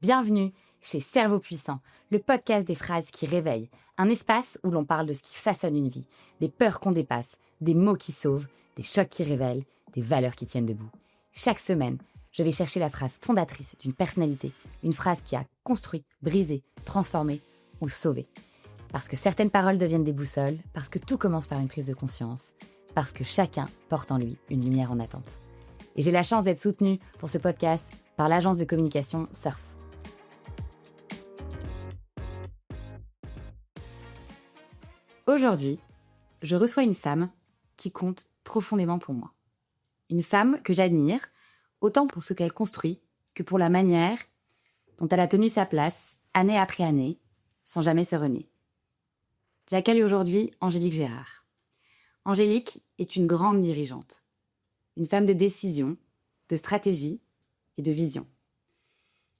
Bienvenue chez Cerveau Puissant, le podcast des phrases qui réveillent, un espace où l'on parle de ce qui façonne une vie, des peurs qu'on dépasse, des mots qui sauvent, des chocs qui révèlent, des valeurs qui tiennent debout. Chaque semaine, je vais chercher la phrase fondatrice d'une personnalité, une phrase qui a construit, brisé, transformé ou sauvé. Parce que certaines paroles deviennent des boussoles, parce que tout commence par une prise de conscience, parce que chacun porte en lui une lumière en attente. Et j'ai la chance d'être soutenue pour ce podcast par l'agence de communication Surf. Aujourd'hui, je reçois une femme qui compte profondément pour moi. Une femme que j'admire, autant pour ce qu'elle construit que pour la manière dont elle a tenu sa place, année après année, sans jamais se renier. J'accueille aujourd'hui Angélique Gérard. Angélique est une grande dirigeante, une femme de décision, de stratégie et de vision.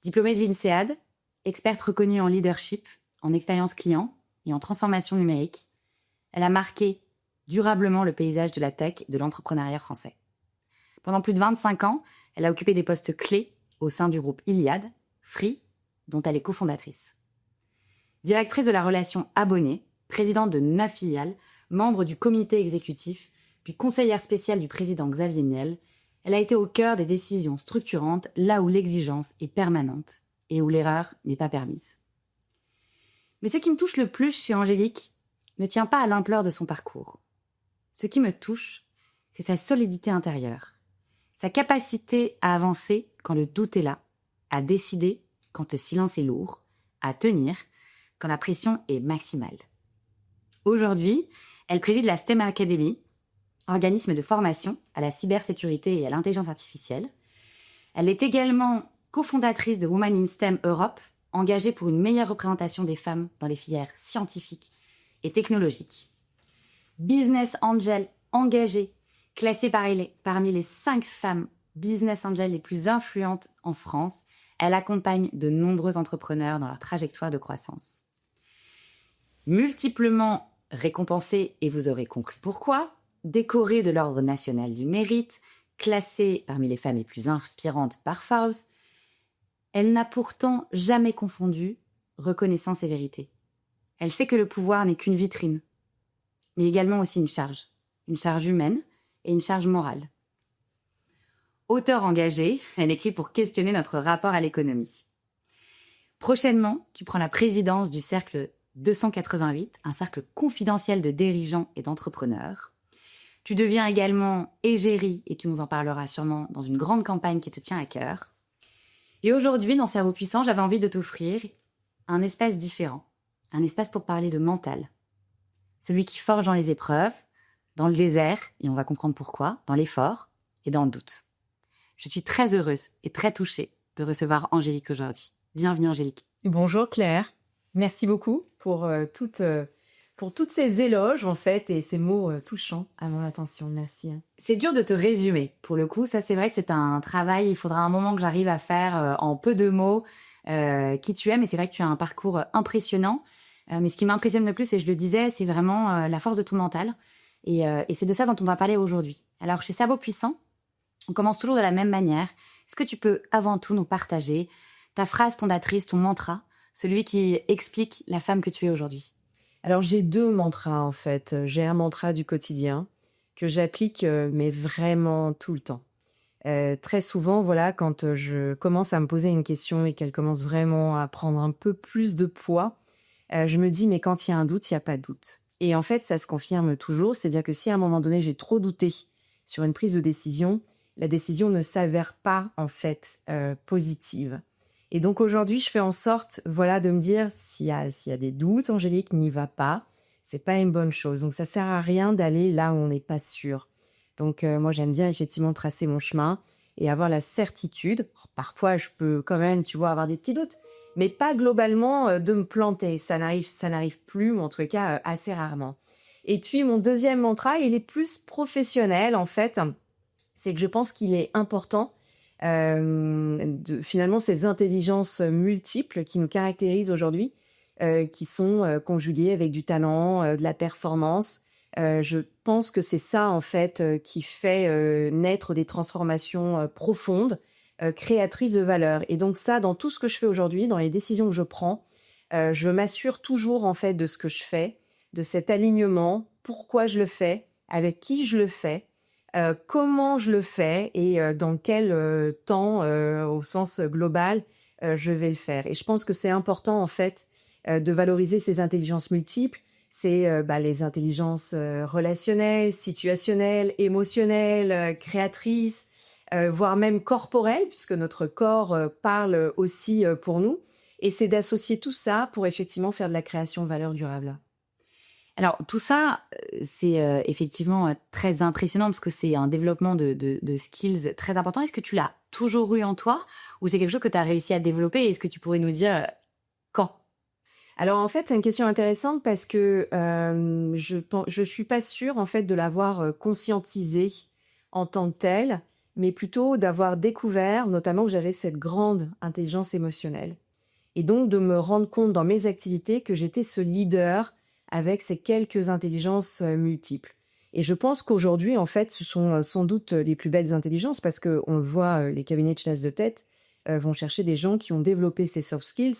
Diplômée de l'INSEAD, experte reconnue en leadership, en expérience client et en transformation numérique, elle a marqué durablement le paysage de la tech et de l'entrepreneuriat français. Pendant plus de 25 ans, elle a occupé des postes clés au sein du groupe Iliad, Free, dont elle est cofondatrice. Directrice de la relation abonnée, présidente de 9 filiales, membre du comité exécutif, puis conseillère spéciale du président Xavier Niel, elle a été au cœur des décisions structurantes là où l'exigence est permanente et où l'erreur n'est pas permise. Mais ce qui me touche le plus chez Angélique ne tient pas à l'ampleur de son parcours. Ce qui me touche, c'est sa solidité intérieure, sa capacité à avancer quand le doute est là, à décider quand le silence est lourd, à tenir quand la pression est maximale. Aujourd'hui, elle préside la STEM Academy, organisme de formation à la cybersécurité et à l'intelligence artificielle. Elle est également cofondatrice de Women in STEM Europe, engagée pour une meilleure représentation des femmes dans les filières scientifiques et technologiques. Business Angel engagée, classée parmi les 5 femmes Business Angel les plus influentes en France, elle accompagne de nombreux entrepreneurs dans leur trajectoire de croissance. Multiplement récompensée, et vous aurez compris pourquoi, décorée de l'Ordre national du mérite, classée parmi les femmes les plus inspirantes par Forbes, elle n'a pourtant jamais confondu reconnaissance et vérité. Elle sait que le pouvoir n'est qu'une vitrine, mais également aussi une charge humaine et une charge morale. Auteure engagée, elle écrit pour questionner notre rapport à l'économie. Prochainement, tu prends la présidence du cercle 288, un cercle confidentiel de dirigeants et d'entrepreneurs. Tu deviens également égérie, et tu nous en parleras sûrement dans une grande campagne qui te tient à cœur. Et aujourd'hui, dans Cerveau Puissant, j'avais envie de t'offrir un espace différent. Un espace pour parler de mental. Celui qui forge dans les épreuves, dans le désert, et on va comprendre pourquoi, dans l'effort et dans le doute. Je suis très heureuse et très touchée de recevoir Angélique aujourd'hui. Bienvenue Angélique. Bonjour Claire, merci beaucoup pour toutes ces éloges en fait et ces mots touchants à mon attention, merci. C'est dur de te résumer, pour le coup, ça c'est vrai que c'est un travail, il faudra un moment que j'arrive à faire en peu de mots qui tu es, mais c'est vrai que tu as un parcours impressionnant. Mais ce qui m'impressionne le plus, et je le disais, c'est vraiment la force de ton mental. Et c'est de ça dont on va parler aujourd'hui. Alors, chez Cerveau Puissant, on commence toujours de la même manière. Est-ce que tu peux avant tout nous partager ta phrase fondatrice, ton mantra, celui qui explique la femme que tu es aujourd'hui? Alors, j'ai 2 mantras en fait. J'ai un mantra du quotidien que j'applique mais vraiment tout le temps. Très souvent, voilà, quand je commence à me poser une question et qu'elle commence vraiment à prendre un peu plus de poids, je me dis, mais quand il y a un doute, il n'y a pas de doute. Et en fait, ça se confirme toujours, c'est-à-dire que si à un moment donné, j'ai trop douté sur une prise de décision, la décision ne s'avère pas, en fait, positive. Et donc aujourd'hui, je fais en sorte, voilà, de me dire, s'il y a des doutes, Angélique, n'y va pas, c'est pas une bonne chose. Donc ça sert à rien d'aller là où on n'est pas sûr. Donc moi, j'aime bien effectivement tracer mon chemin et avoir la certitude. Parfois, je peux quand même, tu vois, avoir des petits doutes, mais pas globalement de me planter. Ça n'arrive plus, ou en tout cas assez rarement. Et puis mon deuxième mantra, il est plus professionnel en fait. C'est que je pense qu'il est important finalement ces intelligences multiples qui nous caractérisent aujourd'hui, qui sont conjuguées avec du talent, de la performance. Je pense que c'est ça en fait qui fait naître des transformations profondes créatrice de valeur. Et donc ça, dans tout ce que je fais aujourd'hui, dans les décisions que je prends, je m'assure toujours en fait de ce que je fais, de cet alignement, pourquoi je le fais, avec qui je le fais, comment je le fais et dans quel temps, au sens global, je vais le faire. Et je pense que c'est important en fait de valoriser ces intelligences multiples. C'est les intelligences relationnelles, situationnelles, émotionnelles, créatrices, voire même corporelles, puisque notre corps parle aussi pour nous. Et c'est d'associer tout ça pour effectivement faire de la création de valeur durable. Alors tout ça, c'est effectivement très impressionnant parce que c'est un développement de skills très important. Est-ce que tu l'as toujours eu en toi ou c'est quelque chose que tu as réussi à développer? Est-ce que tu pourrais nous dire quand? Alors en fait, c'est une question intéressante parce que je suis pas sûre en fait de l'avoir conscientisé en tant que telle, mais plutôt d'avoir découvert, notamment que j'avais cette grande intelligence émotionnelle. Et donc de me rendre compte dans mes activités que j'étais ce leader avec ces quelques intelligences multiples. Et je pense qu'aujourd'hui, en fait, ce sont sans doute les plus belles intelligences parce que on le voit, les cabinets de chasse de tête vont chercher des gens qui ont développé ces soft skills.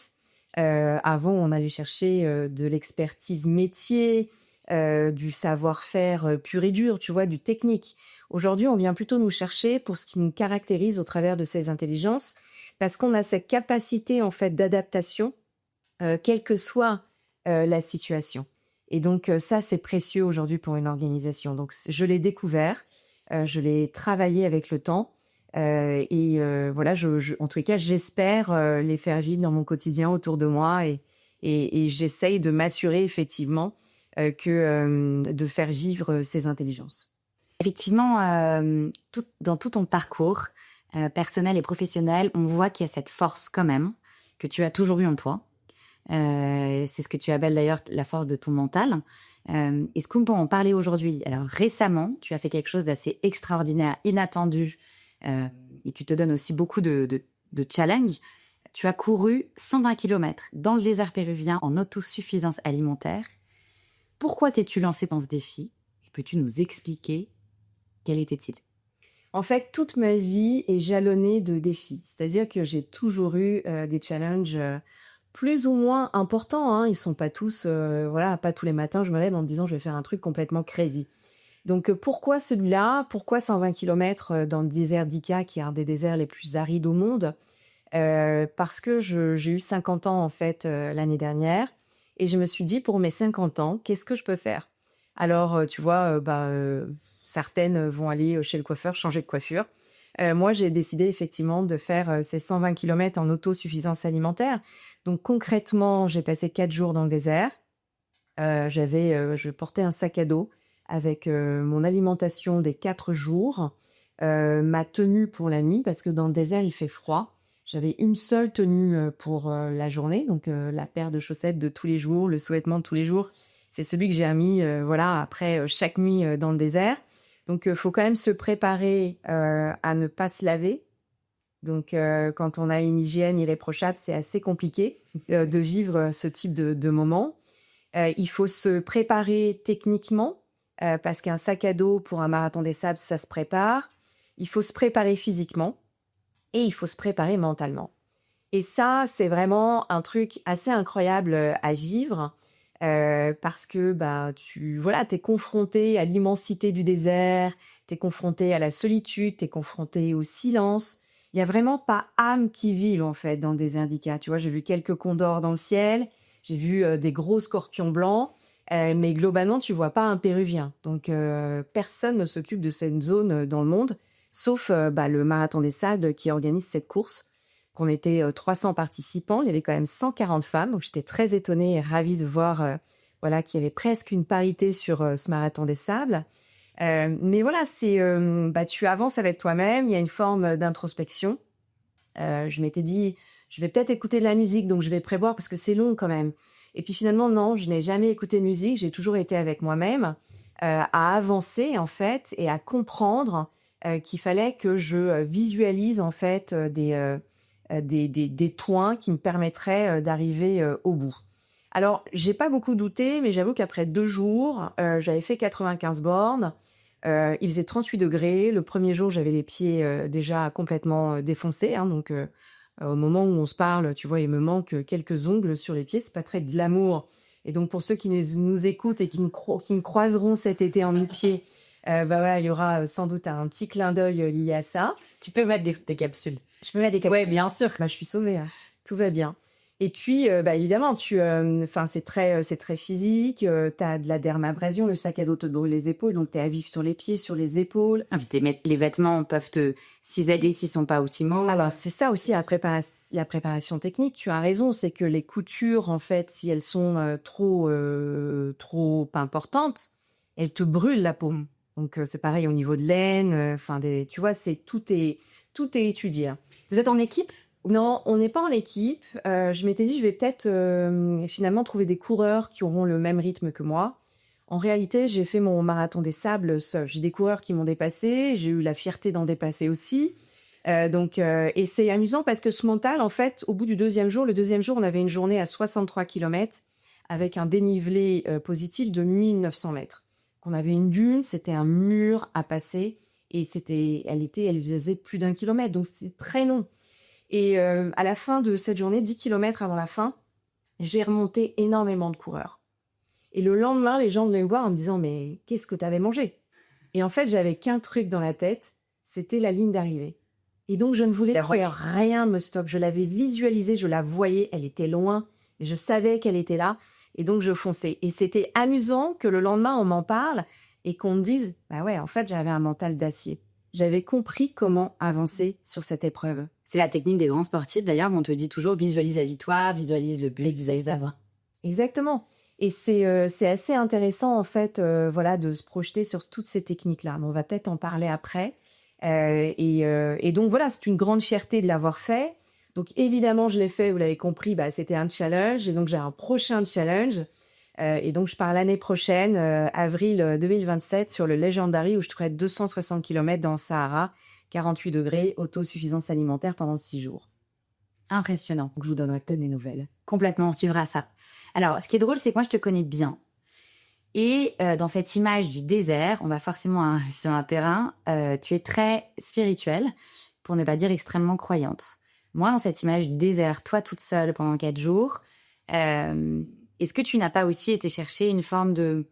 Avant, on allait chercher de l'expertise métier, du savoir-faire pur et dur, tu vois, du technique. Aujourd'hui, on vient plutôt nous chercher pour ce qui nous caractérise au travers de ces intelligences, parce qu'on a cette capacité en fait d'adaptation, quelle que soit la situation. Et donc ça, c'est précieux aujourd'hui pour une organisation. Donc je l'ai découvert, je l'ai travaillé avec le temps. Voilà, en tous les cas, j'espère les faire vivre dans mon quotidien autour de moi et j'essaye de m'assurer effectivement de faire vivre ces intelligences. Effectivement, dans tout ton parcours personnel et professionnel, on voit qu'il y a cette force quand même que tu as toujours eu en toi. C'est ce que tu appelles d'ailleurs la force de ton mental. Est-ce qu'on peut en parler aujourd'hui? Alors récemment, tu as fait quelque chose d'assez extraordinaire, inattendu, et tu te donnes aussi beaucoup de challenges. Tu as couru 120 km dans le désert péruvien en autosuffisance alimentaire. Pourquoi t'es-tu lancé dans ce défi? Et peux-tu nous expliquer quel était-il? En fait, toute ma vie est jalonnée de défis. C'est-à-dire que j'ai toujours eu des challenges plus ou moins importants. Hein. Ils sont pas tous, pas tous les matins, je me lève en me disant je vais faire un truc complètement crazy. Donc pourquoi celui-là? Pourquoi 120 km dans le désert d'Ica, qui est un des déserts les plus arides au monde? Parce que j'ai eu 50 ans en fait l'année dernière et je me suis dit pour mes 50 ans, qu'est-ce que je peux faire? Alors tu vois, certaines vont aller chez le coiffeur changer de coiffure. Moi, j'ai décidé effectivement de faire ces 120 km en autosuffisance alimentaire. Donc concrètement, j'ai passé 4 jours dans le désert. Je portais un sac à dos avec mon alimentation des 4 jours, ma tenue pour la nuit, parce que dans le désert, il fait froid. J'avais une seule tenue pour la journée, donc la paire de chaussettes de tous les jours, le sous-vêtement de tous les jours. C'est celui que j'ai mis après chaque nuit dans le désert. Donc, faut quand même se préparer à ne pas se laver. Donc, quand on a une hygiène irréprochable, c'est assez compliqué de vivre ce type de moment. Il faut se préparer techniquement, parce qu'un sac à dos pour un marathon des sables, ça se prépare. Il faut se préparer physiquement et il faut se préparer mentalement. Et ça, c'est vraiment un truc assez incroyable à vivre. Parce que t'es confronté à l'immensité du désert, t'es confronté à la solitude, t'es confronté au silence. Il y a vraiment pas âme qui vive en fait dans le désert d'Ica. Tu vois, j'ai vu quelques condors dans le ciel, j'ai vu des gros scorpions blancs, mais globalement tu vois pas un Péruvien. Donc personne ne s'occupe de cette zone dans le monde, sauf le Marathon des Sables qui organise cette course. On était 300 participants, il y avait quand même 140 femmes, donc j'étais très étonnée et ravie de voir qu'il y avait presque une parité sur ce marathon des sables. Mais voilà, c'est tu avances avec toi-même, il y a une forme d'introspection. Je m'étais dit, je vais peut-être écouter de la musique, donc je vais prévoir parce que c'est long quand même. Et puis finalement, non, je n'ai jamais écouté de musique, j'ai toujours été avec moi-même à avancer en fait et à comprendre qu'il fallait que je visualise en fait des points qui me permettraient d'arriver au bout. Alors, j'ai pas beaucoup douté, mais j'avoue qu'après 2 jours, j'avais fait 95 bornes. Il faisait 38 degrés. Le premier jour, j'avais les pieds déjà complètement défoncés. Hein, donc, au moment où on se parle, tu vois, il me manque quelques ongles sur les pieds. C'est pas très glamour. Et donc, pour ceux qui nous écoutent et qui me croiseront cet été en nu-pied, voilà, il y aura sans doute un petit clin d'œil lié à ça. Tu peux mettre des capsules. Je peux mettre des capsules. Ouais, bien sûr. Je suis sauvée. Hein. Tout va bien. Et puis, évidemment, c'est très physique. T'as de la dermabrasion, le sac à dos te brûle les épaules, donc t'es à vif sur les pieds, sur les épaules. Ah, puis les vêtements peuvent te cisailler s'ils sont pas optimaux. Alors, c'est ça aussi la préparation technique. Tu as raison, c'est que les coutures, en fait, si elles sont trop importantes, elles te brûlent la paume. Donc, c'est pareil au niveau de l'aine. Tu vois, tout est étudié. Hein. Vous êtes en équipe? Non, on n'est pas en équipe. Je m'étais dit, je vais peut-être finalement trouver des coureurs qui auront le même rythme que moi. En réalité, j'ai fait mon marathon des sables seul. J'ai des coureurs qui m'ont dépassé. J'ai eu la fierté d'en dépasser aussi. Et c'est amusant parce que ce mental, en fait, au bout du le deuxième jour, on avait une journée à 63 km avec un dénivelé positif de 1900 mètres. On avait une dune, c'était un mur à passer et elle faisait plus d'1 kilomètre, donc c'est très long. Et à la fin de cette journée, 10 km avant la fin, j'ai remonté énormément de coureurs. Et le lendemain, les gens venaient me voir en me disant « Mais qu'est-ce que tu avais mangé ?» Et en fait, j'avais qu'un truc dans la tête, c'était la ligne d'arrivée. Et donc, je ne voulais que rien me stoppe. Je l'avais visualisée, je la voyais, elle était loin, je savais qu'elle était là. Et donc, je fonçais. Et c'était amusant que le lendemain, on m'en parle et qu'on me dise « Bah ouais, en fait, j'avais un mental d'acier. » J'avais compris comment avancer sur cette épreuve. C'est la technique des grands sportifs, d'ailleurs, on te dit toujours visualise la victoire, visualise le but, visualise l'avant. Exactement. Et c'est assez intéressant, en fait, de se projeter sur toutes ces techniques-là. Mais on va peut-être en parler après. Et donc, voilà, c'est une grande fierté de l'avoir fait. Donc, évidemment, je l'ai fait, vous l'avez compris, c'était un challenge. Et donc, j'ai un prochain challenge. Et donc, je pars l'année prochaine, avril 2027, sur le Legendary, où je ferai 260 km dans le Sahara, 48 degrés, autosuffisance alimentaire pendant 6 jours. Impressionnant. Donc, je vous donnerai peut-être des nouvelles. Complètement, on suivra ça. Alors, ce qui est drôle, c'est que moi, je te connais bien. Et dans cette image du désert, on va forcément sur un terrain, tu es très spirituelle, pour ne pas dire extrêmement croyante. Moi, dans cette image du désert, toi toute seule pendant 4 jours, est-ce que tu n'as pas aussi été chercher une forme de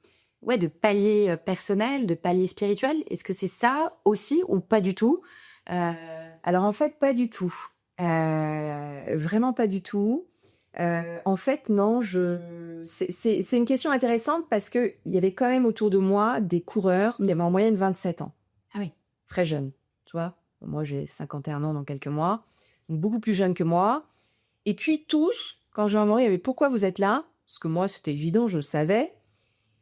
palier personnel, de palier spirituel? Est-ce que c'est ça aussi ou pas du tout? Alors en fait, pas du tout. Vraiment pas du tout. En fait, non. C'est une question intéressante parce que il y avait quand même autour de moi des coureurs qui avaient en moyenne 27 ans. Ah oui. Très jeunes, tu vois. Moi, j'ai 51 ans dans quelques mois, donc beaucoup plus jeunes que moi. Et puis tous, quand je leur demandais, mais pourquoi vous êtes là? Parce que moi, c'était évident, je le savais.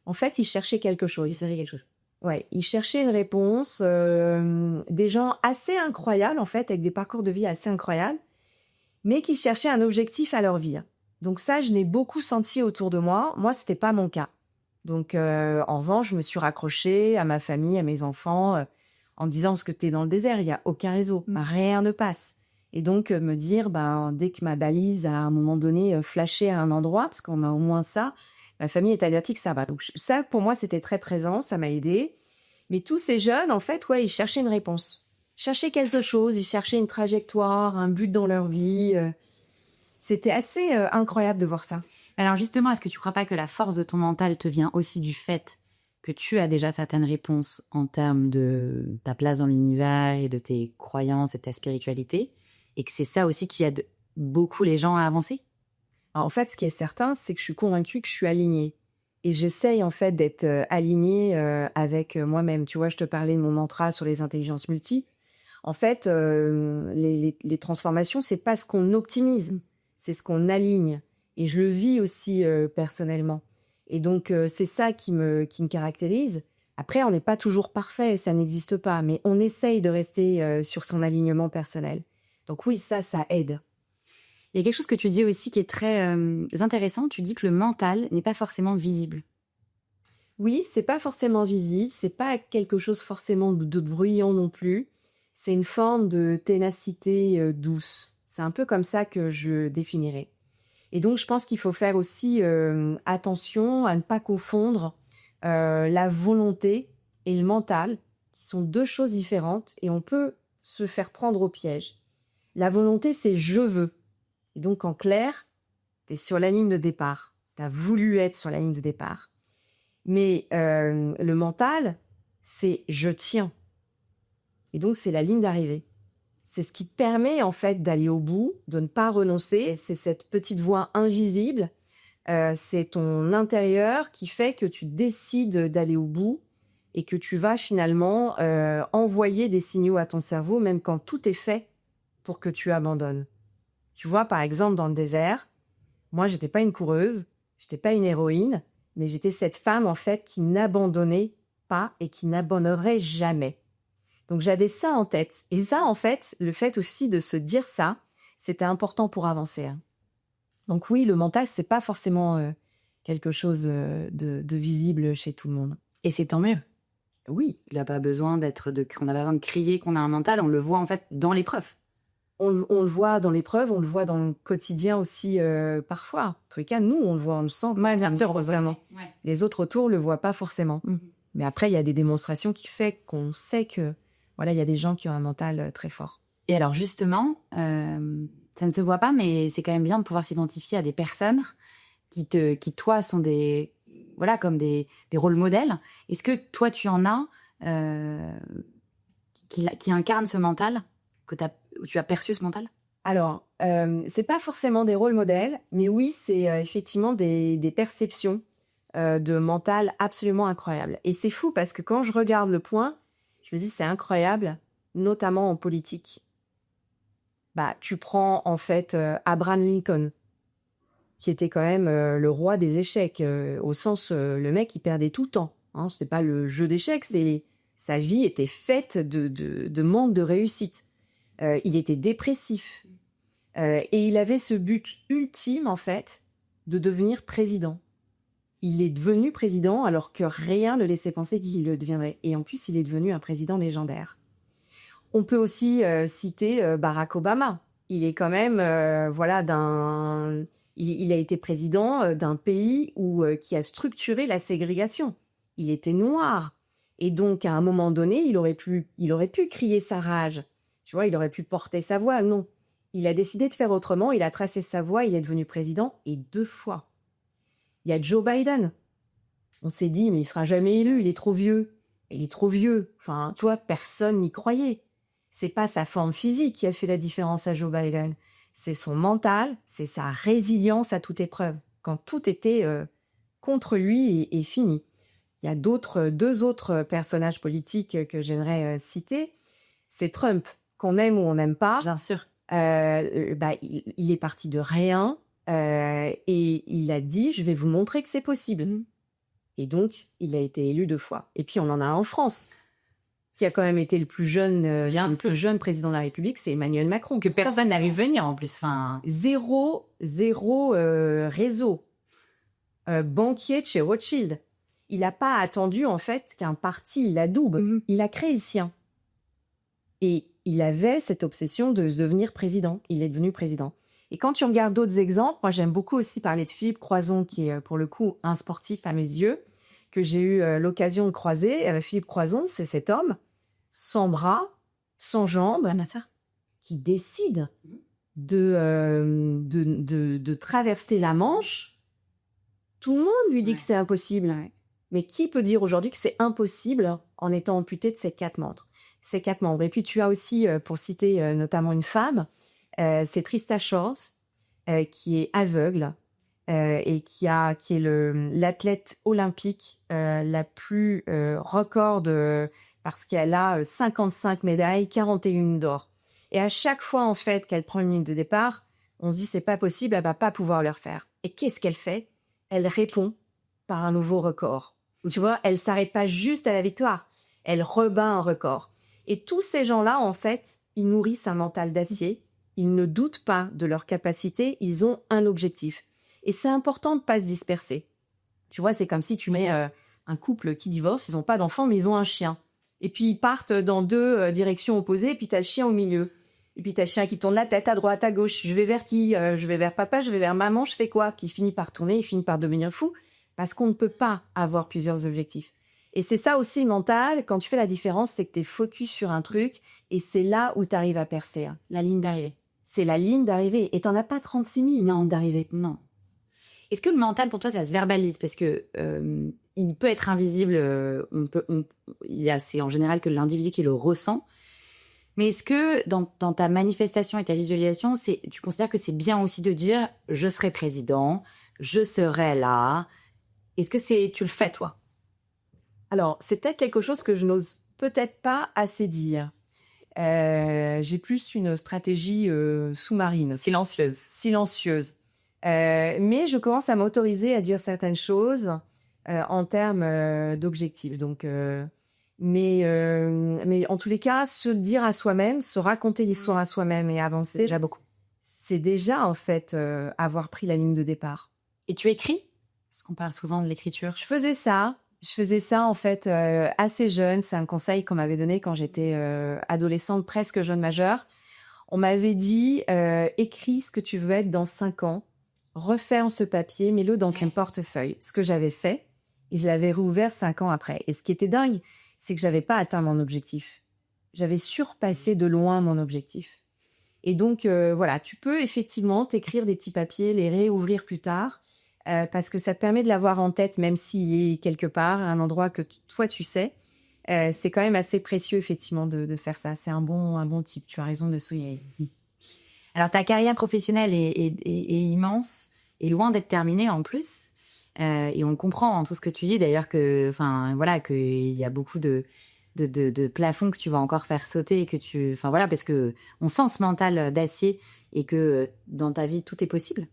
En fait, ils cherchaient quelque chose. Ils savaient quelque chose. Ouais, ils cherchaient une réponse. Des gens assez incroyables, en fait, avec des parcours de vie assez incroyables, mais qui cherchaient un objectif à leur vie. Donc ça, je l'ai beaucoup senti autour de moi. Moi, c'était pas mon cas. Donc, en revanche, je me suis raccrochée à ma famille, à mes enfants, en me disant, parce que t'es dans le désert, il y a aucun réseau, rien ne passe. Et donc, me dire, dès que ma balise, à un moment donné, flashait à un endroit, parce qu'on a au moins ça, ma famille est asiatique, ça va. Donc ça, pour moi, c'était très présent, ça m'a aidé. Mais tous ces jeunes, en fait, ils cherchaient une réponse. Ils cherchaient quelque chose, ils cherchaient une trajectoire, un but dans leur vie. C'était assez incroyable de voir ça. Alors justement, est-ce que tu crois pas que la force de ton mental te vient aussi du fait que tu as déjà certaines réponses en termes de ta place dans l'univers et de tes croyances et de ta spiritualité, et que c'est ça aussi qui aide beaucoup les gens à avancer? Alors, en fait, ce qui est certain, c'est que je suis convaincue que je suis alignée. Et j'essaye, en fait, d'être alignée avec moi-même. Tu vois, je te parlais de mon mantra sur les intelligences multiples. En fait, les transformations, c'est pas ce qu'on optimise, c'est ce qu'on aligne. Et je le vis aussi personnellement. Et donc, c'est ça qui me caractérise. Après, on n'est pas toujours parfait, ça n'existe pas. Mais on essaye de rester sur son alignement personnel. Donc oui, ça aide. Il y a quelque chose que tu dis aussi qui est très intéressant. Tu dis que le mental n'est pas forcément visible. Oui, c'est pas forcément visible. C'est pas quelque chose forcément de bruyant non plus. C'est une forme de ténacité douce. C'est un peu comme ça que je définirais. Et donc, je pense qu'il faut faire aussi attention à ne pas confondre la volonté et le mental, qui sont deux choses différentes, et on peut se faire prendre au piège. La volonté, c'est je veux. Et donc, en clair, t'es sur la ligne de départ. T'as voulu être sur la ligne de départ. Mais le mental, c'est je tiens. Et donc, c'est la ligne d'arrivée. C'est ce qui te permet, en fait, d'aller au bout, de ne pas renoncer. C'est cette petite voix invisible. C'est ton intérieur qui fait que tu décides d'aller au bout et que tu vas finalement envoyer des signaux à ton cerveau, même quand tout est fait pour que tu abandonnes. Tu vois, par exemple, dans le désert, moi, j'étais pas une coureuse, j'étais pas une héroïne, mais j'étais cette femme, en fait, qui n'abandonnait pas et qui n'abandonnerait jamais. Donc, j'avais ça en tête. Et ça, en fait, le fait aussi de se dire ça, c'était important pour avancer. Hein. Donc oui, le mental, c'est pas forcément quelque chose de visible chez tout le monde. Et c'est tant mieux. Oui. Il n'a pas besoin qu'on a besoin de crier qu'on a un mental, on le voit en fait dans l'épreuve. On le voit dans l'épreuve, on le voit dans le quotidien aussi parfois. En tous les cas, nous, on le voit, on le sent. Ouais, bien sûr, vraiment. Ouais. Les autres autour le voient pas forcément. Mais après, il y a des démonstrations qui fait qu'on sait que voilà, il y a des gens qui ont un mental très fort. Et alors justement, ça ne se voit pas, mais c'est quand même bien de pouvoir s'identifier à des personnes qui toi, sont comme des rôles modèles. Est-ce que toi, tu en as qui incarnent ce mental, où tu as perçu ce mental? Alors, c'est pas forcément des rôles modèles, mais oui, c'est effectivement des perceptions de mental absolument incroyables. Et c'est fou parce que quand je regarde le point, je me dis c'est incroyable, notamment en politique. Bah, tu prends en fait Abraham Lincoln, qui était quand même le roi des échecs, au sens le mec il perdait tout le temps. Hein, c'est pas le jeu d'échecs, sa vie était faite de manque de réussite. Il était dépressif et il avait ce but ultime en fait de devenir président. Il est devenu président alors que rien ne laissait penser qu'il le deviendrait. Et en plus, il est devenu un président légendaire. On peut aussi citer Barack Obama. Il est quand même, il a été président d'un pays qui a structuré la ségrégation. Il était noir. Et donc, à un moment donné, il aurait pu crier sa rage. Tu vois, il aurait pu porter sa voix. Non. Il a décidé de faire autrement. Il a tracé sa voie. Il est devenu président. Et 2 fois. Il y a Joe Biden. On s'est dit, mais il sera jamais élu. Il est trop vieux. Il est trop vieux. Enfin, tu vois, personne n'y croyait. C'est pas sa forme physique qui a fait la différence à Joe Biden. C'est son mental, c'est sa résilience à toute épreuve. Quand tout était contre lui et fini. Il y a 2 autres personnages politiques que j'aimerais citer. C'est Trump, qu'on aime ou on n'aime pas. Bien sûr. Il est parti de rien et il a dit « je vais vous montrer que c'est possible ». Et donc, il a été élu 2 fois. Et puis, on en a un en France, qui a quand même été le plus jeune président de la République, c'est Emmanuel Macron. Que personne n'arrive à venir en plus. Enfin... Zéro réseau. Banquier de chez Rothschild. Il n'a pas attendu, en fait, qu'un parti l'adoube. Il a créé le sien. Et il avait cette obsession de devenir président. Il est devenu président. Et quand tu regardes d'autres exemples, moi j'aime beaucoup aussi parler de Philippe Croizon, qui est pour le coup un sportif à mes yeux, que j'ai eu l'occasion de croiser. Philippe Croizon, c'est cet homme, sans bras, sans jambes, qui décide de traverser la Manche. Tout le monde lui dit que c'est impossible. Ouais. Mais qui peut dire aujourd'hui que c'est impossible en étant amputé de ses 4 membres? Et puis tu as aussi, pour citer notamment une femme, c'est Trista Shores, qui est aveugle et qui est l'athlète olympique la plus record parce qu'elle a 55 médailles, 41 d'or. Et à chaque fois en fait qu'elle prend une ligne de départ, on se dit c'est pas possible, elle va pas pouvoir le refaire. Et qu'est-ce qu'elle fait? Elle répond par un nouveau record. Tu vois, elle s'arrête pas juste à la victoire, elle rebat un record. Et tous ces gens-là en fait, ils nourrissent un mental d'acier. Ils ne doutent pas de leur capacité, ils ont un objectif. Et c'est important de ne pas se disperser. Tu vois, c'est comme si tu mets un couple qui divorce, ils n'ont pas d'enfant, mais ils ont un chien. Et puis ils partent dans 2 directions opposées, et puis tu as le chien au milieu. Et puis tu as le chien qui tourne la tête à droite, à gauche. Je vais vers qui? Je vais vers papa, je vais vers maman, je fais quoi? Qui finit par tourner, il finit par devenir fou, parce qu'on ne peut pas avoir plusieurs objectifs. Et c'est ça aussi le mental. Quand tu fais la différence, c'est que tu es focus sur un truc et c'est là où tu arrives à percer. La ligne d'arrivée. C'est la ligne d'arrivée. Et t'en as pas 36 000 lignes d'arrivée. Non. Est-ce que le mental, pour toi, ça se verbalise? Parce que il peut être invisible. C'est en général que l'individu qui le ressent. Mais est-ce que dans ta manifestation et ta visualisation, tu considères que c'est bien aussi de dire « je serai président, je serai là ». Est-ce que tu le fais, toi? Alors, c'est peut-être quelque chose que je n'ose peut-être pas assez dire. J'ai plus une stratégie sous-marine. Silencieuse. Mais je commence à m'autoriser à dire certaines choses en termes d'objectifs. Donc, mais en tous les cas, se dire à soi-même, se raconter l'histoire à soi-même et avancer, déjà beaucoup. C'est déjà en fait avoir pris la ligne de départ. Et tu écris? Parce qu'on parle souvent de l'écriture. Je faisais ça en fait assez jeune. C'est un conseil qu'on m'avait donné quand j'étais adolescente, presque jeune majeure. On m'avait dit écris ce que tu veux être dans 5 ans, referme ce papier, mets-le dans ton portefeuille. Ce que j'avais fait, et je l'avais rouvert 5 ans après. Et ce qui était dingue, c'est que j'avais pas atteint mon objectif. J'avais surpassé de loin mon objectif. Et donc voilà, tu peux effectivement t'écrire des petits papiers, les réouvrir plus tard. Parce que ça te permet de l'avoir en tête, même s'il est quelque part, à un endroit que toi tu sais. C'est quand même assez précieux, effectivement, de faire ça. C'est un bon type. Tu as raison de souligner. Alors, ta carrière professionnelle est immense et loin d'être terminée en plus. Et on comprend en tout ce que tu dis, d'ailleurs, qu'il y a beaucoup de plafonds que tu vas encore faire sauter et parce que on sent ce mental d'acier et que dans ta vie, tout est possible.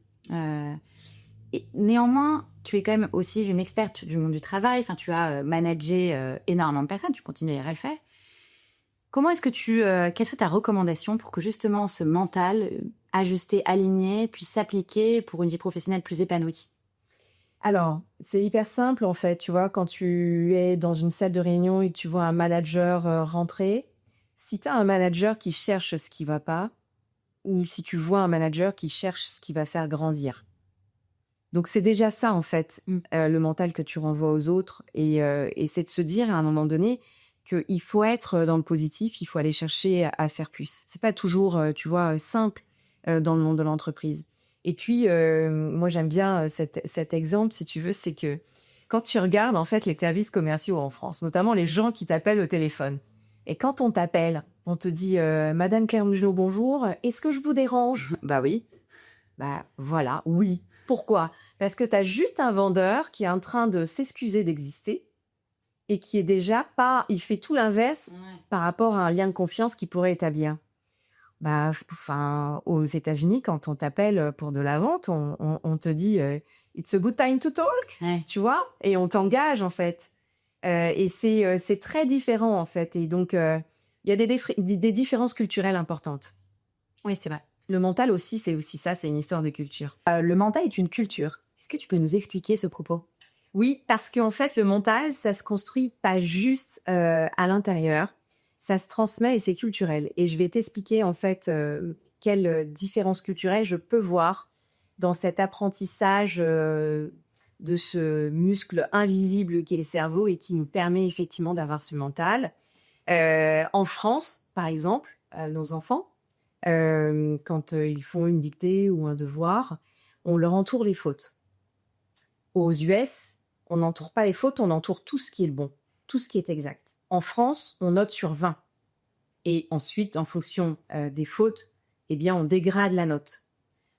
Et néanmoins, tu es quand même aussi une experte du monde du travail. Enfin, tu as managé énormément de personnes. Tu continues à le faire. Comment est-ce que quelle serait ta recommandation pour que justement ce mental ajusté, aligné, puisse s'appliquer pour une vie professionnelle plus épanouie? Alors, c'est hyper simple en fait. Tu vois, quand tu es dans une salle de réunion et que tu vois un manager rentrer, si tu as un manager qui cherche ce qui va pas, ou si tu vois un manager qui cherche ce qui va faire grandir. Donc c'est déjà ça en fait, le mental que tu renvoies aux autres et c'est de se dire à un moment donné qu'il faut être dans le positif, il faut aller chercher à faire plus. C'est pas toujours, tu vois, simple dans le monde de l'entreprise. Et puis moi j'aime bien cet exemple, si tu veux, c'est que quand tu regardes en fait les services commerciaux en France, notamment les gens qui t'appellent au téléphone, et quand on t'appelle, on te dit Madame Claire Mougenot, bonjour, est-ce que je vous dérange? Bah oui. Bah voilà, oui. Pourquoi? Parce que tu as juste un vendeur qui est en train de s'excuser d'exister et qui est déjà pas... Il fait tout l'inverse par rapport à un lien de confiance qu'il pourrait établir. Bah, aux États-Unis, quand on t'appelle pour de la vente, on te dit It's a good time to talk, tu vois? Et on t'engage, en fait. Et c'est très différent, en fait. Et donc, il y a des différences culturelles importantes. Oui, c'est vrai. Le mental aussi, c'est aussi ça, c'est une histoire de culture. Le mental est une culture. Est-ce que tu peux nous expliquer ce propos? Oui, parce qu'en fait, le mental, ça se construit pas juste à l'intérieur, ça se transmet et c'est culturel. Et je vais t'expliquer en fait quelles différences culturelles je peux voir dans cet apprentissage de ce muscle invisible qu'est le cerveau et qui nous permet effectivement d'avoir ce mental. En France, par exemple, nos enfants, quand ils font une dictée ou un devoir, on leur entoure les fautes. Aux US, on n'entoure pas les fautes, on entoure tout ce qui est le bon, tout ce qui est exact. En France, on note sur 20. Et ensuite, en fonction des fautes, eh bien, on dégrade la note.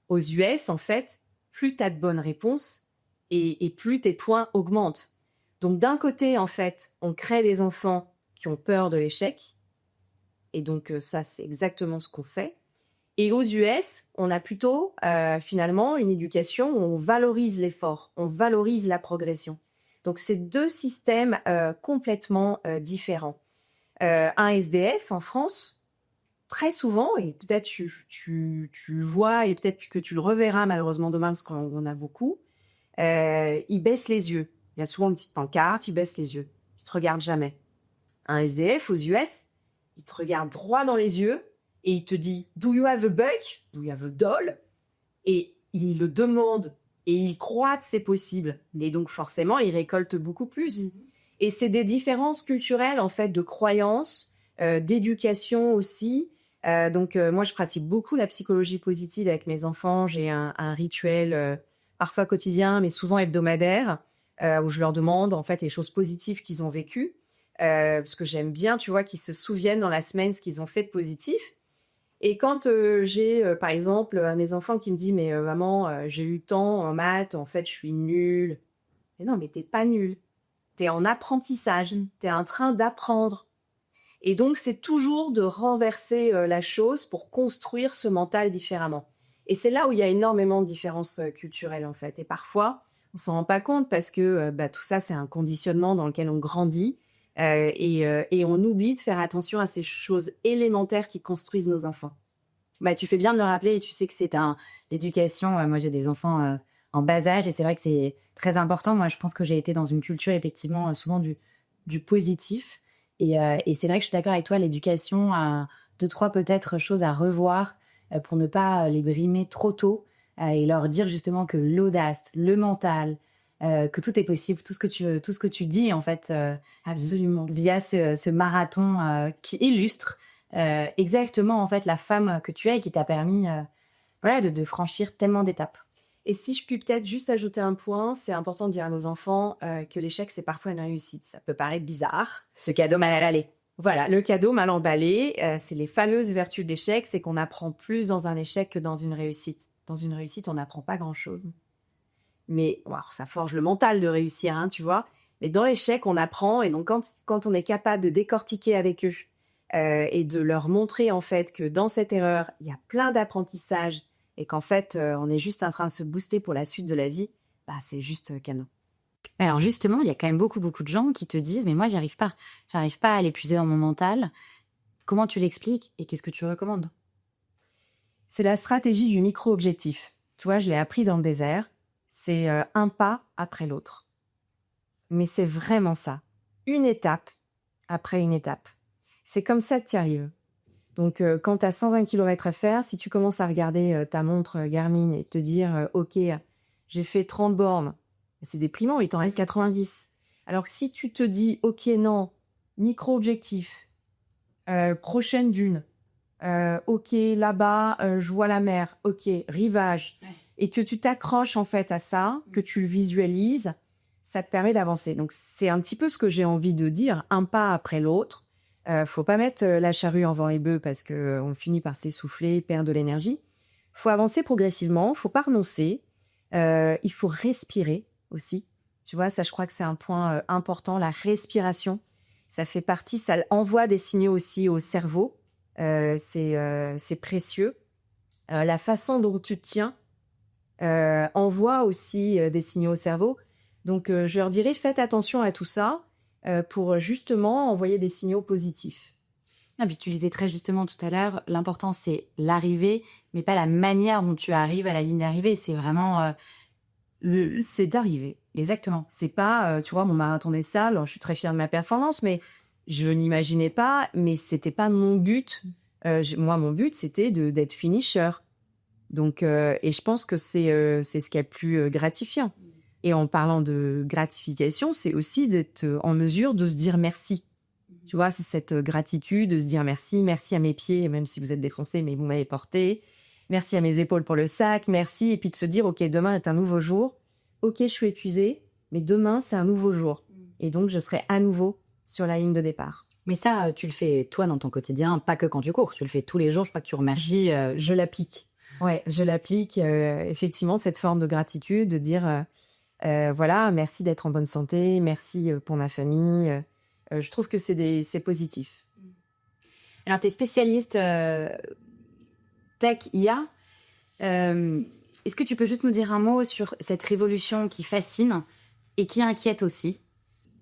Aux US, en fait, plus tu as de bonnes réponses et plus tes points augmentent. Donc, d'un côté, en fait, on crée des enfants qui ont peur de l'échec. Et donc, ça, c'est exactement ce qu'on fait. Et aux US, on a plutôt finalement une éducation où on valorise l'effort, on valorise la progression. Donc, c'est 2 systèmes complètement différents. Un SDF en France, très souvent, et peut-être tu le vois et peut-être que tu le reverras malheureusement demain parce qu'on en a beaucoup, il baisse les yeux. Il y a souvent une petite pancarte, il baisse les yeux. Il te regarde jamais. Un SDF aux US, il te regarde droit dans les yeux et il te dit « Do you have a buck? Do you have a doll ?» Et il le demande et il croit que c'est possible. Mais donc forcément, il récolte beaucoup plus. Et c'est des différences culturelles, en fait, de croyances, d'éducation aussi. Moi, je pratique beaucoup la psychologie positive avec mes enfants. J'ai un rituel parfois quotidien, mais souvent hebdomadaire, où je leur demande, en fait, les choses positives qu'ils ont vécues. Parce que j'aime bien, tu vois, qu'ils se souviennent dans la semaine ce qu'ils ont fait de positif. Et quand j'ai, par exemple, un des enfants qui me dit « Mais maman, j'ai eu tant en maths, en fait, je suis nulle. » Mais non, mais t'es pas nulle. T'es en apprentissage. T'es en train d'apprendre. Et donc, c'est toujours de renverser la chose pour construire ce mental différemment. Et c'est là où il y a énormément de différences culturelles, en fait. Et parfois, on s'en rend pas compte parce que tout ça, c'est un conditionnement dans lequel on grandit. Et on oublie de faire attention à ces choses élémentaires qui construisent nos enfants. Tu fais bien de le rappeler et tu sais que c'est l'éducation. Moi, j'ai des enfants en bas âge et c'est vrai que c'est très important. Moi, je pense que j'ai été dans une culture, effectivement, souvent du positif. Et c'est vrai que je suis d'accord avec toi, l'éducation a 2-3 peut-être choses à revoir pour ne pas les brimer trop tôt et leur dire justement que l'audace, le mental, que tout est possible, tout ce que tu dis en fait, Absolument. via ce marathon qui illustre exactement en fait la femme que tu es et qui t'a permis de franchir tellement d'étapes. Et si je puis peut-être juste ajouter un point, c'est important de dire à nos enfants que l'échec, c'est parfois une réussite. Ça peut paraître bizarre. Ce cadeau mal emballé. Voilà, le cadeau mal emballé, c'est les fameuses vertus de l'échec, c'est qu'on apprend plus dans un échec que dans une réussite. Dans une réussite, on n'apprend pas grand-chose. Mais ça forge le mental de réussir, hein, tu vois. Mais dans l'échec, on apprend. Et donc, quand on est capable de décortiquer avec eux et de leur montrer, en fait, que dans cette erreur, il y a plein d'apprentissages et qu'en fait, on est juste en train de se booster pour la suite de la vie, c'est juste canon. Alors justement, il y a quand même beaucoup de gens qui te disent « Mais moi, j'y arrive pas. J'arrive pas à l'épuiser dans mon mental. » Comment tu l'expliques et qu'est-ce que tu recommandes? C'est la stratégie du micro-objectif. Tu vois, je l'ai appris dans le désert. C'est un pas après l'autre. Mais c'est vraiment ça. Une étape après une étape. C'est comme ça que tu y arrives. Donc, quand tu as 120 km à faire, si tu commences à regarder ta montre Garmin et te dire « Ok, j'ai fait 30 bornes », c'est déprimant, il t'en reste 90. Alors que si tu te dis « Ok, non, micro-objectif, prochaine dune, ok, là-bas, je vois la mer, ok, rivage », et que tu t'accroches en fait à ça, que tu le visualises, ça te permet d'avancer. Donc, c'est un petit peu ce que j'ai envie de dire, un pas après l'autre. Faut pas mettre la charrue avant les bœufs parce que on finit par s'essouffler, perdre de l'énergie. Faut avancer progressivement, faut pas renoncer. Il faut respirer aussi. Tu vois, ça, je crois que c'est un point important, la respiration. Ça fait partie, ça envoie des signaux aussi au cerveau. C'est précieux. La façon dont tu te tiens envoie aussi des signaux au cerveau. Donc, je leur dirais, faites attention à tout ça. Pour justement envoyer des signaux positifs. Puis tu disais très justement tout à l'heure, l'important c'est l'arrivée, mais pas la manière dont tu arrives à la ligne d'arrivée. C'est vraiment... c'est d'arriver. Exactement. C'est pas, tu vois, mon marathon des salles, je suis très fière de ma performance, mais je n'imaginais pas, mais c'était pas mon but. Moi, mon but, c'était d'être finisher. Donc, et je pense que c'est ce qui est le plus gratifiant. Et en parlant de gratification, c'est aussi d'être en mesure de se dire merci. Tu vois, c'est cette gratitude de se dire merci à mes pieds, même si vous êtes défoncés, mais vous m'avez porté. Merci à mes épaules pour le sac, merci. Et puis de se dire, ok, demain est un nouveau jour. Ok, je suis épuisée, mais demain, c'est un nouveau jour. Et donc, je serai à nouveau sur la ligne de départ. Mais ça, tu le fais toi dans ton quotidien, pas que quand tu cours. Tu le fais tous les jours, je crois que tu remercies. Je l'applique. Ouais, je l'applique. Effectivement, cette forme de gratitude, de dire... voilà, merci d'être en bonne santé, merci pour ma famille. Je trouve que c'est positif. Alors, tu es spécialiste tech IA. Est-ce que tu peux juste nous dire un mot sur cette révolution qui fascine et qui inquiète aussi?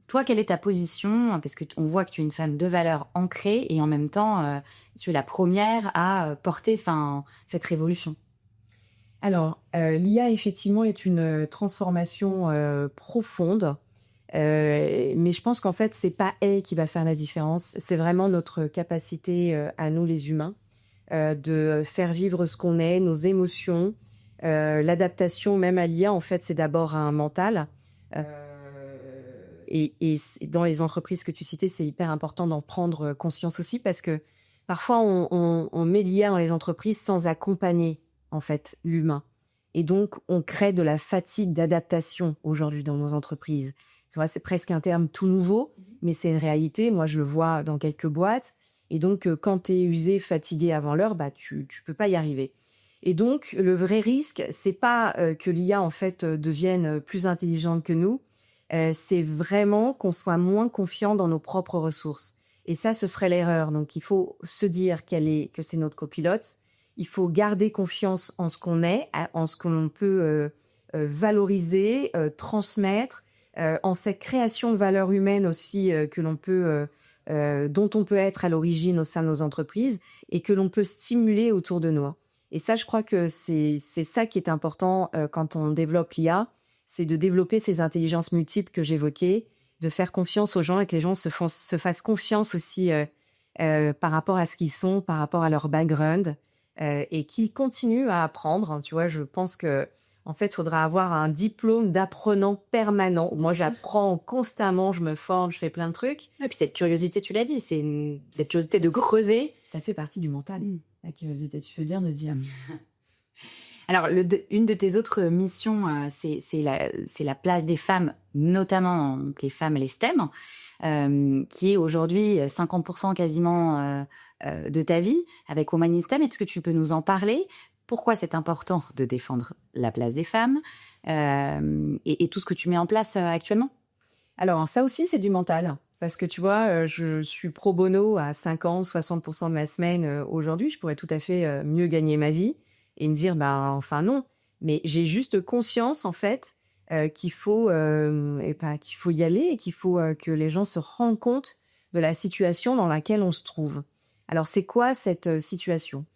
Toi, quelle est ta position? Parce qu'on voit que tu es une femme de valeur ancrée et en même temps, tu es la première à porter cette révolution. Alors, l'IA, effectivement, est une transformation profonde, mais je pense qu'en fait, c'est pas elle qui va faire la différence. C'est vraiment notre capacité à nous, les humains, de faire vivre ce qu'on est, nos émotions. L'adaptation même à l'IA, en fait, c'est d'abord un mental. dans les entreprises que tu citais, c'est hyper important d'en prendre conscience aussi parce que parfois on met l'IA dans les entreprises sans accompagner en fait l'humain. Et donc, on crée de la fatigue d'adaptation aujourd'hui dans nos entreprises. Tu vois, c'est presque un terme tout nouveau, mais c'est une réalité. Moi, je le vois dans quelques boîtes. Et donc, quand tu es usé, fatigué avant l'heure, bah, tu peux pas y arriver. Et donc, le vrai risque, c'est pas que l'IA, en fait, devienne plus intelligente que nous. C'est vraiment qu'on soit moins confiant dans nos propres ressources. Et ça, ce serait l'erreur. Donc, il faut se dire que c'est notre copilote. Il faut garder confiance en ce qu'on est, en ce qu'on peut valoriser, transmettre, en cette création de valeur humaine aussi que l'on peut, dont on peut être à l'origine au sein de nos entreprises et que l'on peut stimuler autour de nous. Et ça, je crois que c'est ça qui est important quand on développe l'IA, c'est de développer ces intelligences multiples que j'évoquais, de faire confiance aux gens et que les gens se fassent confiance aussi par rapport à ce qu'ils sont, par rapport à leur background. Et qui continuent à apprendre. Tu vois, je pense que en fait, il faudra avoir un diplôme d'apprenant permanent. Moi, j'apprends constamment, je me forme, je fais plein de trucs. Et puis cette curiosité, tu l'as dit, cette curiosité de creuser. Ça fait partie du mental. La curiosité, tu fais bien de dire. Alors, une de tes autres missions, c'est la place des femmes, notamment donc les femmes et les STEM, qui est aujourd'hui 50% quasiment de ta vie avec Women in STEM. Est-ce que tu peux nous en parler? Pourquoi c'est important de défendre la place des femmes et tout ce que tu mets en place actuellement? Alors, ça aussi, c'est du mental. Parce que tu vois, je suis pro bono à 50, 60% de ma semaine aujourd'hui. Je pourrais tout à fait mieux gagner ma vie et me dire, bah, enfin non. Mais j'ai juste conscience, en fait, qu'il faut y aller et qu'il faut que les gens se rendent compte de la situation dans laquelle on se trouve. Alors, c'est quoi cette situation?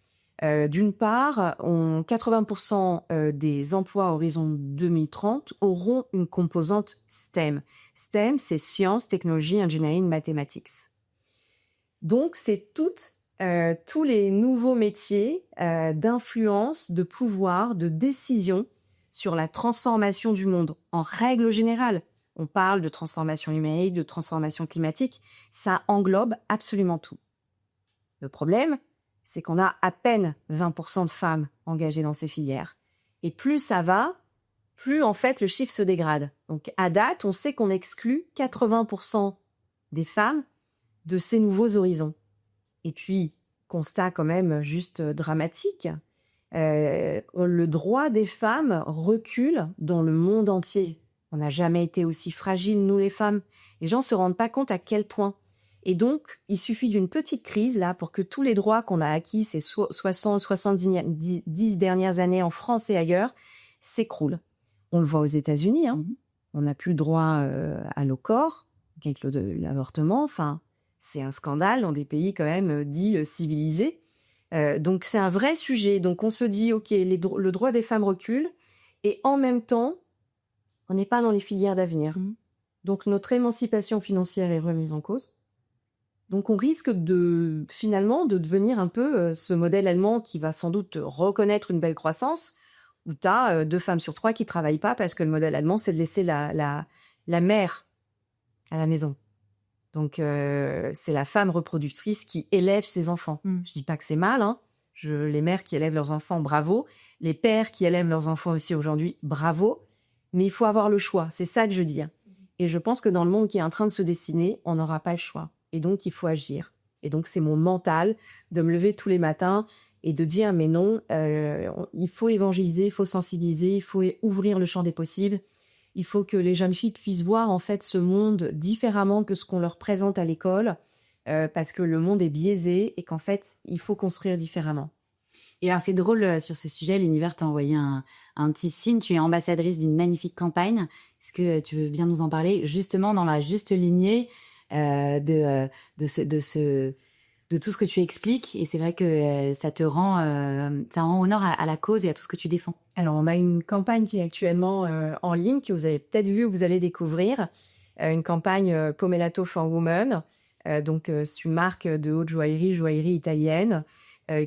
D'une part, 80% des emplois à horizon 2030 auront une composante STEM. STEM, c'est sciences, technologie, engineering, mathematics. Donc, c'est tous les nouveaux métiers d'influence, de pouvoir, de décision sur la transformation du monde. En règle générale, on parle de transformation numérique, de transformation climatique. Ça englobe absolument tout. Le problème, c'est qu'on a à peine 20% de femmes engagées dans ces filières. Et plus ça va, plus en fait le chiffre se dégrade. Donc à date, on sait qu'on exclut 80% des femmes de ces nouveaux horizons. Et puis, constat quand même juste dramatique, le droit des femmes recule dans le monde entier. On n'a jamais été aussi fragiles, nous les femmes. Les gens ne se rendent pas compte à quel point. Et donc, il suffit d'une petite crise là pour que tous les droits qu'on a acquis ces 70 dernières années en France et ailleurs s'écroulent. On le voit aux États-Unis, hein. On n'a plus le droit à nos corps, avec l'avortement. Enfin, c'est un scandale dans des pays quand même dits civilisés. Donc, c'est un vrai sujet. Donc, on se dit, OK, le droit des femmes recule et en même temps, on n'est pas dans les filières d'avenir. Donc, notre émancipation financière est remise en cause. Donc, on risque finalement de devenir un peu ce modèle allemand qui va sans doute reconnaître une belle croissance, où tu as 2 femmes sur 3 qui travaillent pas parce que le modèle allemand, c'est de laisser la mère à la maison. Donc, c'est la femme reproductrice qui élève ses enfants. Je dis pas que c'est mal, hein. Les mères qui élèvent leurs enfants, bravo. Les pères qui élèvent leurs enfants aussi aujourd'hui, bravo. Mais il faut avoir le choix, c'est ça que je dis. Et je pense que dans le monde qui est en train de se dessiner, on n'aura pas le choix. Et donc, il faut agir. Et donc, c'est mon mental de me lever tous les matins et de dire, mais non, il faut évangéliser, il faut sensibiliser, il faut ouvrir le champ des possibles. Il faut que les jeunes filles puissent voir en fait ce monde différemment que ce qu'on leur présente à l'école, parce que le monde est biaisé et qu'en fait, il faut construire différemment. Et alors, c'est drôle, sur ce sujet, l'univers t'a envoyé un petit signe. Tu es ambassadrice d'une magnifique campagne. Est-ce que tu veux bien nous en parler, justement dans la juste lignée de tout ce que tu expliques? Et c'est vrai que ça rend honneur à la cause et à tout ce que tu défends. Alors, on a une campagne qui est actuellement en ligne, que vous avez peut-être vu ou vous allez découvrir. Une campagne Pomelato for Women. Donc, c'est une marque de haute joaillerie italienne,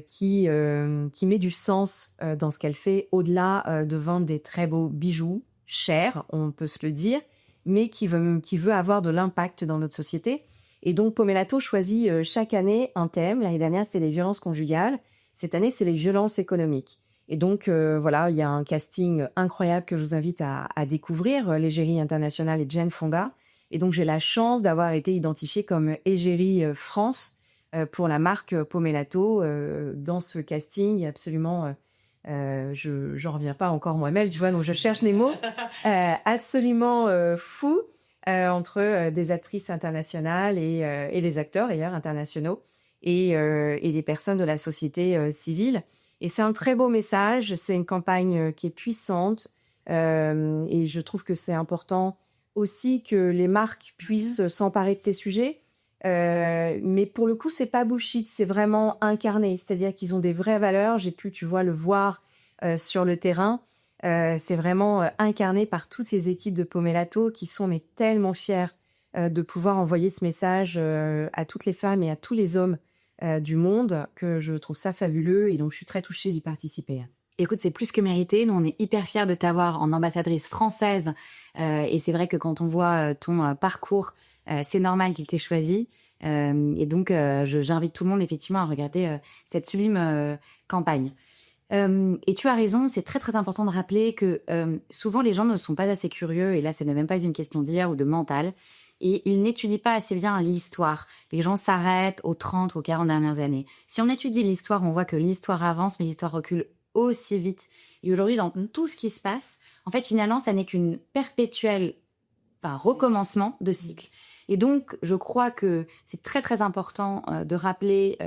qui met du sens dans ce qu'elle fait, au-delà de vendre des très beaux bijoux, chers, on peut se le dire, mais qui veut avoir de l'impact dans notre société. Et donc, Pomellato choisit chaque année un thème. L'année dernière, c'est les violences conjugales. Cette année, c'est les violences économiques. Et donc, voilà, il y a un casting incroyable que je vous invite à découvrir, l'Égérie internationale et Jane Fonda. Et donc, j'ai la chance d'avoir été identifiée comme Égérie France pour la marque Pomellato. Dans ce casting, absolument, j'en reviens pas encore moi-même, tu vois, donc je cherche les mots, absolument fou entre des actrices internationales et des acteurs d'ailleurs internationaux et des personnes de la société civile. Et c'est un très beau message, c'est une campagne qui est puissante et je trouve que c'est important aussi que les marques puissent s'emparer de ces sujets. Mais pour le coup, c'est pas bullshit, c'est vraiment incarné, c'est-à-dire qu'ils ont des vraies valeurs. J'ai pu, tu vois, le voir sur le terrain. C'est vraiment incarné par toutes les équipes de Pomellato qui sont mais tellement fiers de pouvoir envoyer ce message à toutes les femmes et à tous les hommes du monde, que je trouve ça fabuleux et donc je suis très touchée d'y participer. Écoute, c'est plus que mérité. Nous, on est hyper fiers de t'avoir en ambassadrice française. Et c'est vrai que quand on voit ton parcours, c'est normal qu'il t'ait choisi. Et donc, j'invite tout le monde effectivement à regarder cette sublime campagne. Et tu as raison, c'est très très important de rappeler que souvent les gens ne sont pas assez curieux. Et là, ce n'est même pas une question d'IA ou de mental. Et ils n'étudient pas assez bien l'histoire. Les gens s'arrêtent aux 30 ou 40 dernières années. Si on étudie l'histoire, on voit que l'histoire avance, mais l'histoire recule aussi vite. Et aujourd'hui, dans tout ce qui se passe, en fait, finalement, ça n'est qu'une perpétuelle recommencement de cycle. Et donc, je crois que c'est très, très important de rappeler,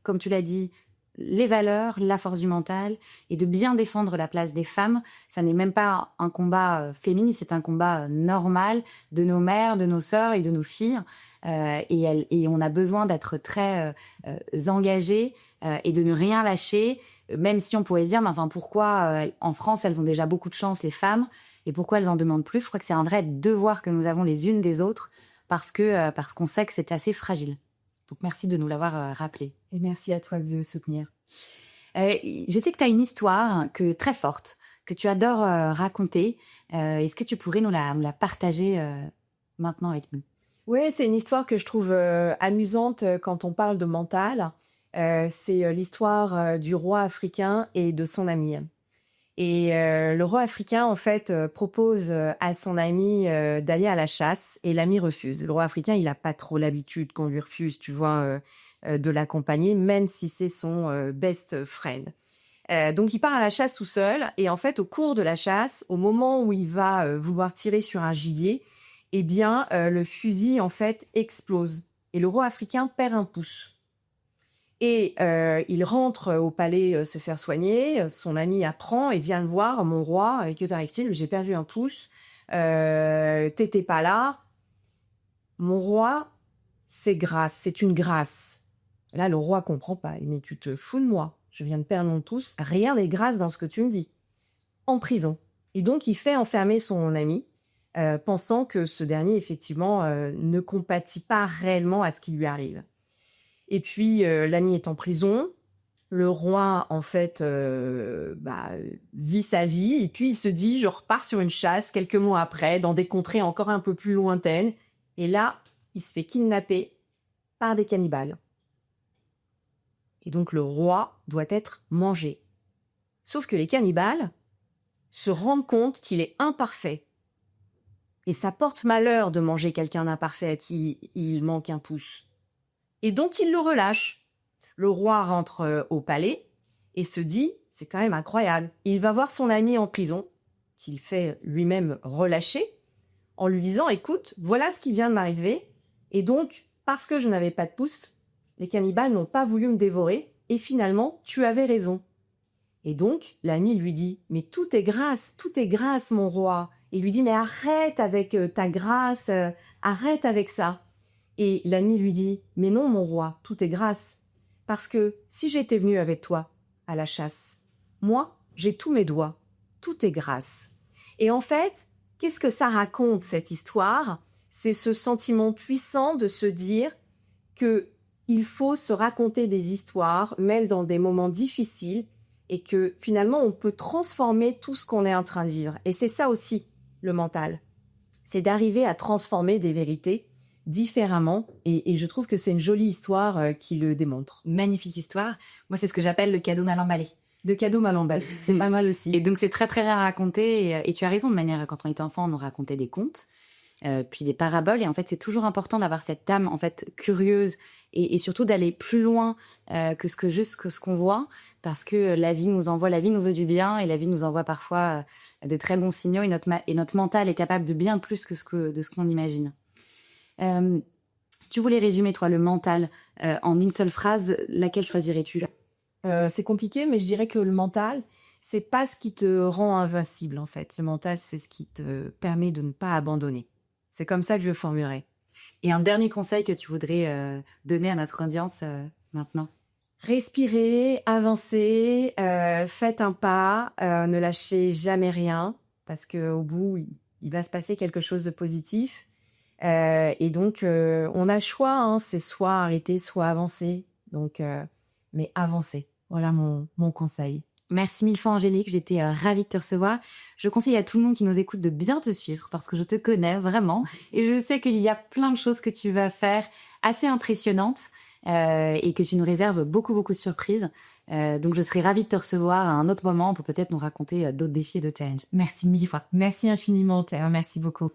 comme tu l'as dit, les valeurs, la force du mental et de bien défendre la place des femmes. Ça n'est même pas un combat féministe, c'est un combat normal de nos mères, de nos sœurs et de nos filles. Et on a besoin d'être très engagés et de ne rien lâcher, même si on pourrait se dire, mais enfin, pourquoi en France, elles ont déjà beaucoup de chance, les femmes, et pourquoi elles en demandent plus? Je crois que c'est un vrai devoir que nous avons les unes des autres parce qu'on sait que c'est assez fragile. Donc, merci de nous l'avoir rappelé. Et merci à toi de me soutenir. Je sais que tu as une histoire très forte, que tu adores raconter. Est-ce que tu pourrais nous la partager maintenant avec nous? Oui, c'est une histoire que je trouve amusante quand on parle de mental. C'est l'histoire du roi africain et de son ami. Et le roi africain, en fait, propose à son ami d'aller à la chasse et l'ami refuse. Le roi africain, il n'a pas trop l'habitude qu'on lui refuse, tu vois, de l'accompagner, même si c'est son best friend. Donc, il part à la chasse tout seul et en fait, au cours de la chasse, au moment où il va vouloir tirer sur un gibier, eh bien, le fusil, en fait, explose. Et le roi africain perd un pouce. Et il rentre au palais se faire soigner. Son ami apprend et vient le voir. Mon roi, que t'arrive-t-il? J'ai perdu un pouce. T'étais pas là. Mon roi, c'est grâce, c'est une grâce. Là, le roi comprend pas. Mais tu te fous de moi. Je viens de perdre mon pouce. Rien n'est grâce dans ce que tu me dis. En prison. Et donc, il fait enfermer son ami, pensant que ce dernier, effectivement, ne compatit pas réellement à ce qui lui arrive. Et puis, l'ami est en prison. Le roi, en fait, vit sa vie. Et puis, il se dit, je repars sur une chasse quelques mois après, dans des contrées encore un peu plus lointaines. Et là, il se fait kidnapper par des cannibales. Et donc, le roi doit être mangé. Sauf que les cannibales se rendent compte qu'il est imparfait. Et ça porte malheur de manger quelqu'un d'imparfait à qui il manque un pouce. Et donc, il le relâche. Le roi rentre au palais et se dit, c'est quand même incroyable. Il va voir son ami en prison, qu'il fait lui-même relâcher, en lui disant, écoute, voilà ce qui vient de m'arriver. Et donc, parce que je n'avais pas de pouce, les cannibales n'ont pas voulu me dévorer. Et finalement, tu avais raison. Et donc, l'ami lui dit, mais tout est grâce, mon roi. Et il lui dit, mais arrête avec ta grâce, arrête avec ça. Et l'ami lui dit, mais non, mon roi, tout est grâce. Parce que si j'étais venu avec toi à la chasse, moi, j'ai tous mes doigts. Tout est grâce. Et en fait, qu'est-ce que ça raconte, cette histoire? C'est ce sentiment puissant de se dire que il faut se raconter des histoires, même dans des moments difficiles, et que finalement, on peut transformer tout ce qu'on est en train de vivre. Et c'est ça aussi, le mental. c'est d'arriver à transformer des vérités différemment. Et je trouve que c'est une jolie histoire qui le démontre. Magnifique histoire. Moi, c'est ce que j'appelle le cadeau mal emballé. De cadeau mal emballé, c'est pas mal aussi. Et donc, c'est très, très rare à raconter. Et tu as raison, de manière, quand on était enfant, on nous racontait des contes, puis des paraboles. Et en fait, c'est toujours important d'avoir cette âme, en fait, curieuse et surtout d'aller plus loin que ce qu'on voit, parce que la vie nous veut du bien et la vie nous envoie parfois de très bons signaux et notre mental est capable de bien plus de ce qu'on imagine. Si tu voulais résumer, toi, le mental en une seule phrase, laquelle choisirais-tu ? C'est compliqué, mais je dirais que le mental, c'est pas ce qui te rend invincible, en fait. Le mental, c'est ce qui te permet de ne pas abandonner. C'est comme ça que je le formulerais. Et un dernier conseil que tu voudrais donner à notre audience maintenant ? Respirez, avancez, faites un pas, ne lâchez jamais rien, parce qu'au bout, il va se passer quelque chose de positif. Et donc, on a le choix, hein, c'est soit arrêter, soit avancer. Donc, mais avancez. Voilà mon conseil. Merci mille fois, Angélique. J'étais ravie de te recevoir. Je conseille à tout le monde qui nous écoute de bien te suivre parce que je te connais vraiment et je sais qu'il y a plein de choses que tu vas faire assez impressionnantes et que tu nous réserves beaucoup, beaucoup de surprises. Donc, je serais ravie de te recevoir à un autre moment pour peut-être nous raconter d'autres défis et de challenges. Merci mille fois. Merci infiniment, Claire. Merci beaucoup.